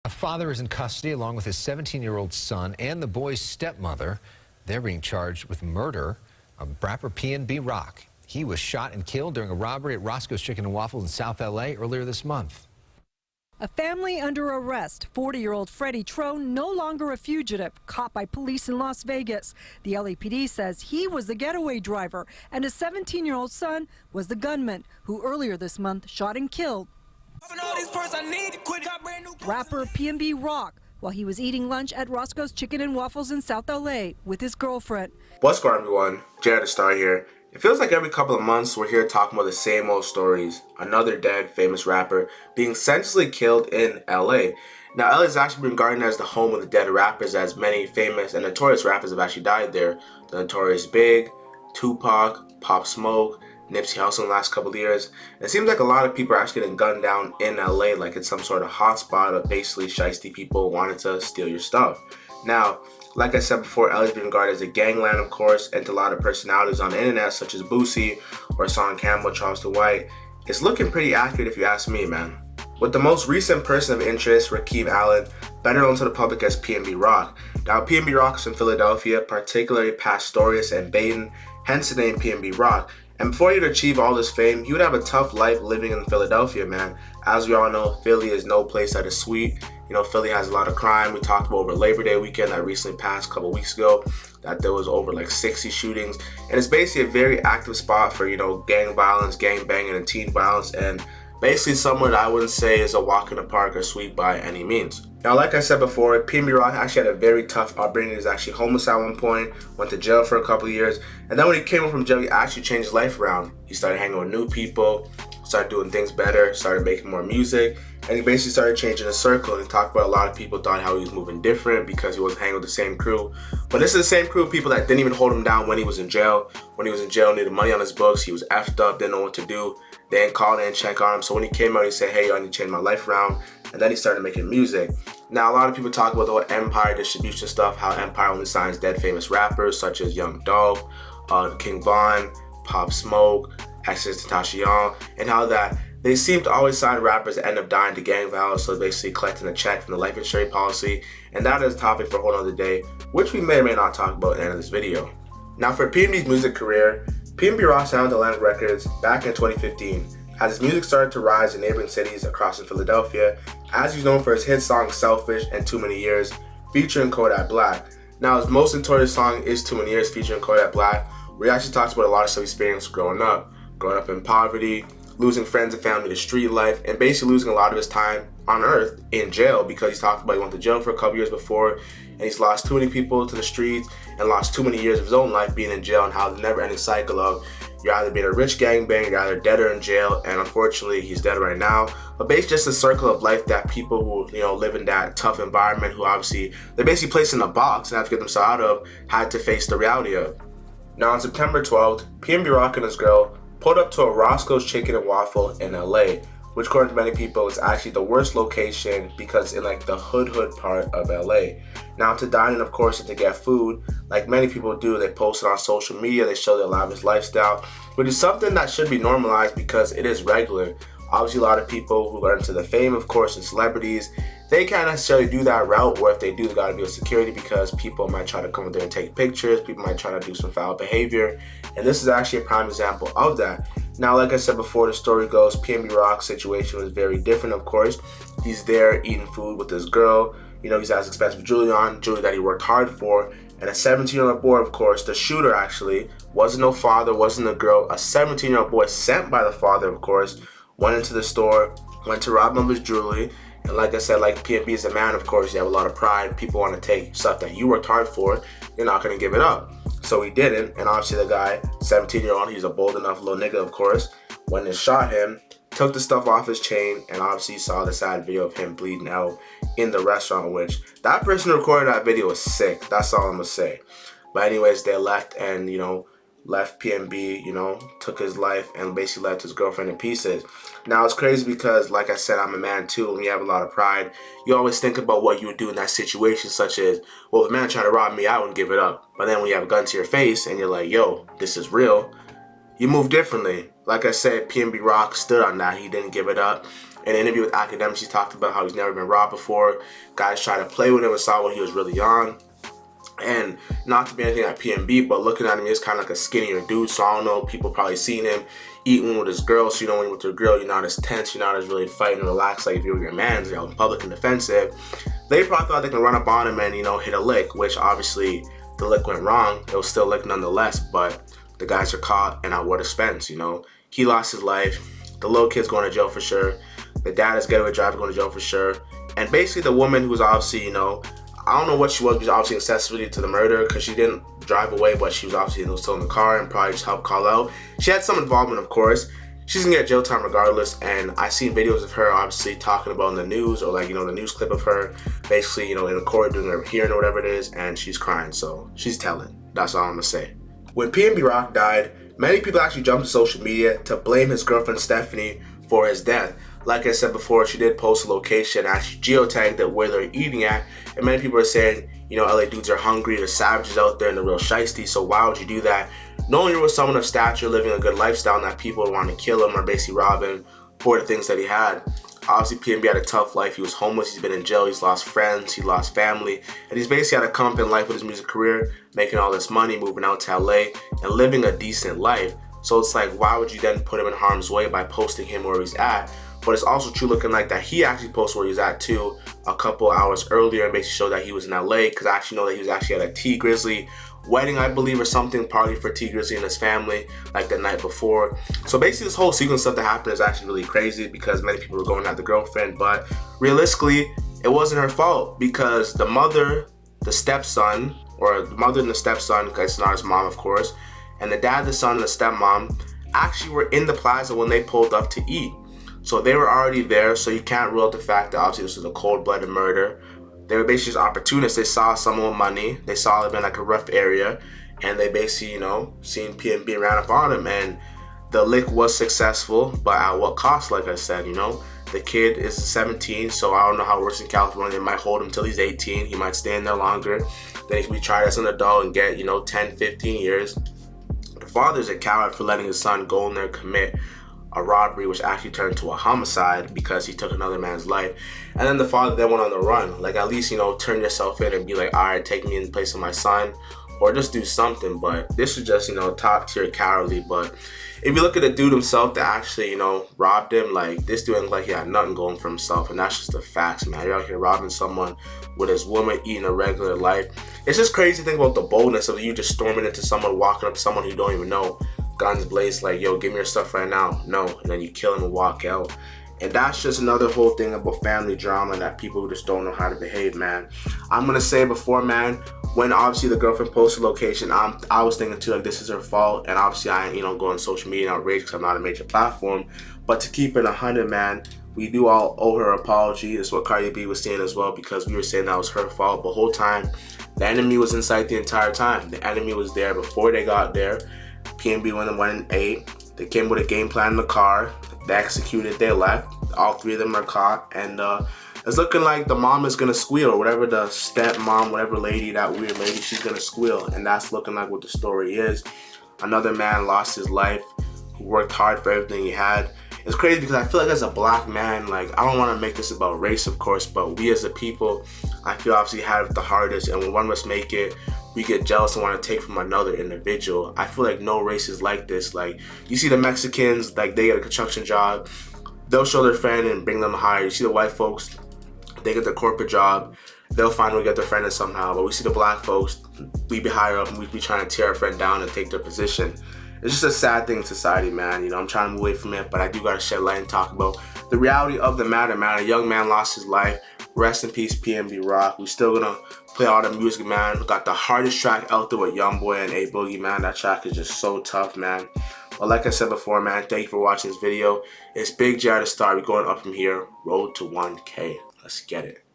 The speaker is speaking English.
A father is in custody along with his 17-year-old son and the boy's stepmother. They're being charged with murder of rapper PNB Rock. He was shot and killed during a robbery at Roscoe's Chicken and Waffles in South LA earlier this month. A family under arrest. 40-year-old Freddie Tro, no longer a fugitive, caught by police in Las Vegas. The LAPD says he was the getaway driver, and his 17-year-old son was the gunman who earlier this month shot and killed rapper PNB Rock while he was eating lunch at Roscoe's Chicken and Waffles in South LA with his girlfriend. What's going on, everyone? Jared the Star here. It feels like every couple of months we're here talking about the same old stories. Another dead famous rapper being senselessly killed in LA. Now, LA has actually been regarded as the home of the dead rappers, as many famous and notorious rappers have actually died there. The Notorious Big, Tupac, Pop Smoke, Nipsey Hussle in the last couple of years. And it seems like a lot of people are actually getting gunned down in LA like it's some sort of hotspot of basically shiesty people wanting to steal your stuff. Now, like I said before, LA has been regarded as a gangland, of course, and to a lot of personalities on the internet, such as Boosie or Son Campbell, Charleston White. It's looking pretty accurate if you ask me, man. With the most recent person of interest, Rakeem Allen, better known to the public as PNB Rock. Now, PNB Rock is from Philadelphia, particularly Pastorius and Baden, hence the name PNB Rock. And before he'd achieve all this fame, he would have a tough life living in Philadelphia, man. As we all know, Philly is no place that is sweet. You know, Philly has a lot of crime. We talked about over Labor Day weekend that recently passed a couple weeks ago, that there was over like 60 shootings. And it's basically a very active spot for, you know, gang violence, gang banging, and teen violence. And basically somewhere that I wouldn't say is a walk in the park or sweet by any means. Now, like I said before, PNB Rock actually had a very tough upbringing. He was actually homeless at one point, went to jail for a couple of years, and then when he came home from jail, he actually changed his life around. He started hanging with new people, started doing things better, started making more music, and he basically started changing his circle. And he talked about a lot of people thought how he was moving different because he wasn't hanging with the same crew. But this is the same crew of people that didn't even hold him down when he was in jail. When he was in jail, needed money on his books, he was effed up, didn't know what to do. They didn't call, they didn't check on him. So when he came out, he said, hey, I need to change my life around. And then he started making music. Now, a lot of people talk about the whole Empire distribution stuff, how Empire only signs dead famous rappers such as Young Dolph, King Von, Pop Smoke, XXXTentacion, and how that they seem to always sign rappers that end up dying to gang violence, so basically collecting a check from the life insurance policy. And that is a topic for a whole other day, which we may or may not talk about at the end of this video. Now, for PNB's music career, PNB Rock signed Atlantic Records back in 2015. As his music started to rise in neighboring cities across Philadelphia, as he's known for his hit song Selfish and Too Many Years, featuring Kodak Black. Now, his most notorious song is Too Many Years, featuring Kodak Black, where he actually talks about a lot of stuff he experienced growing up in poverty, losing friends and family to street life, and basically losing a lot of his time on earth in jail, because he's talked about he went to jail for a couple years before, and he's lost too many people to the streets and lost too many years of his own life being in jail, and how the never-ending cycle of you're either being a rich gangbanger, you're either dead or in jail, and unfortunately he's dead right now. But basically just a circle of life that people who, you know, live in that tough environment, who obviously they're basically placed in a box and have to get themselves out of, had to face the reality of. Now, on September 12th, PNB Rock and his girl pulled up to a Roscoe's Chicken and Waffle in LA, which according to many people is actually the worst location because in like the hood part of LA. Now, to dine in, of course, and to get food, like many people do, they post it on social media, they show their lavish lifestyle, which is something that should be normalized because it is regular. Obviously, a lot of people who are into the fame, of course, and celebrities, they can't necessarily do that route, or if they do, they gotta be with security because people might try to come in there and take pictures, people might try to do some foul behavior, and this is actually a prime example of that. Now, like I said before, the story goes, PNB Rock's situation was very different, of course. He's there eating food with his girl. You know, he's has expensive jewelry on, jewelry that he worked hard for. And a 17-year-old boy, of course, the shooter actually, wasn't no father, wasn't a girl. A 17-year-old boy sent by the father, of course, went into the store, went to rob him of his jewelry. And like I said, like PNB is a man, of course, you have a lot of pride. People want to take stuff that you worked hard for. You're not going to give it up. So he didn't, and obviously the guy, 17-year-old, he's a bold enough little nigga, of course, went and shot him, took the stuff off his chain, and obviously you saw the sad video of him bleeding out in the restaurant, which that person who recorded that video was sick. That's all I'm gonna say. But anyways, they left and, you know, left PNB, you know, took his life and basically left his girlfriend in pieces. Now, it's crazy because, like I said, I'm a man too, and you have a lot of pride. You always think about what you would do in that situation, such as, well, if a man tried to rob me, I wouldn't give it up. But then when you have a gun to your face and you're like, yo, this is real, you move differently. Like I said, PNB Rock stood on that. He didn't give it up. In an interview with Academics, he talked about how he's never been robbed before. Guys tried to play with him and saw what he was really on. And not to be anything at PNB, but looking at him, he's kind of like a skinnier dude. So I don't know, people probably seen him eating with his girl. So you know, when you're with your girl, you're not as tense, you're not as really fighting and relaxed like if you were your man's, you know, public and defensive. They probably thought they can run up on him and, you know, hit a lick, which obviously the lick went wrong. It was still a lick nonetheless, but the guys are caught and at what expense, you know? He lost his life. The little kid's going to jail for sure. The dad is getaway driver going to jail for sure. And basically the woman who was obviously, you know, I don't know what she was, but she was obviously accessory to the murder because she didn't drive away, but she was obviously, you know, still in the car and probably just helped call out. She had some involvement, of course. She's gonna get jail time regardless, and I seen videos of her obviously talking about in the news, or like, you know, the news clip of her basically, you know, in the court doing her hearing or whatever it is, and she's crying, so she's telling. That's all I'm gonna say. When PNB Rock died, many people actually jumped to social media to blame his girlfriend Stephanie for his death. Like I said before, she did post a location, actually geotagged it where they're eating at, and many people are saying, you know, LA dudes are hungry, they're savages out there and they're real shiesty, so why would you do that? Knowing you're with someone of stature, living a good lifestyle, and that people would want to kill him or basically rob him for the things that he had. Obviously, PNB had a tough life. He was homeless, he's been in jail, he's lost friends, he lost family, and he's basically had a come up in life with his music career, making all this money, moving out to LA, and living a decent life. So it's like, why would you then put him in harm's way by posting him where he's at? But it's also true looking like that he actually posted where he's at too a couple hours earlier and basically showed that he was in LA, because I actually know that he was actually at a T Grizzly wedding, I believe, or something, party for T Grizzly and his family like the night before. So basically this whole sequence stuff that happened is actually really crazy because many people were going at the girlfriend, but realistically it wasn't her fault because the mother, the stepson, or the mother and the stepson, because it's not his mom of course, and the dad, the son, and the stepmom actually were in the plaza when they pulled up to eat. So they were already there, so you can't rule out the fact that obviously this was a cold-blooded murder. They were basically just opportunists. They saw someone with money, they saw them in like a rough area, and they basically, you know, seen PNB ran up on him, and the lick was successful, but at what cost, like I said, you know? The kid is 17, so I don't know how it works in California. They might hold him till he's 18. He might stay in there longer. Then he can be tried as an adult and get, you know, 10, 15 years. The father's a coward for letting his son go in there and commit a robbery, which actually turned to a homicide because he took another man's life. And then the father then went on the run. Like, at least, you know, turn yourself in and be like, all right, take me in place of my son, or just do something. But this is just, you know, top tier cowardly. But if you look at the dude himself that actually, you know, robbed him, like, this dude looked like he had nothing going for himself, and that's just the facts, man. You're out here robbing someone with his woman eating a regular life. It's just crazy to think about the boldness of you just storming into someone, walking up to someone who you don't even know, guns blazed, like, yo, give me your stuff right now. No. And then you kill him and walk out. And that's just another whole thing about family drama that people just don't know how to behave, man. I'm gonna say before, man, when obviously the girlfriend posted location, I was thinking too, like, this is her fault. And obviously I ain't, you know, go on social media and outrage because I'm not a major platform. But to keep it 100, man, we do all owe her an apology. That's what Cardi B was saying as well, because we were saying that was her fault. But the whole time, the enemy was in sight the entire time. The enemy was there before they got there. PNB went and ate. They came with a game plan in the car. They executed, they left. All three of them are caught. And it's looking like the mom is going to squeal, or whatever the stepmom, whatever lady, that weird lady, she's going to squeal. And that's looking like what the story is. Another man lost his life, who worked hard for everything he had. It's crazy because I feel like as a black man, like, I don't want to make this about race, of course, but we as a people, I feel obviously have it the hardest. And when one of us make it, we get jealous and want to take from another individual. I feel like no race is like this. Like, you see the Mexicans, like, they get a construction job, they'll show their friend and bring them higher. You see the white folks, they get their corporate job, they'll find a way to get their friend in somehow. But we see the black folks, we be higher up and we be trying to tear our friend down and take their position. It's just a sad thing in society, man. You know, I'm trying to move away from it, but I do gotta shed light and talk about the reality of the matter, man. A young man lost his life. Rest in peace, PNB Rock. We still gonna play all the music, man. We got the hardest track out there with Youngboy and A Boogie, man. That track is just so tough, man. But like I said before, man, thank you for watching this video. It's Big J the Star. We're going up from here. Road to 1K. Let's get it.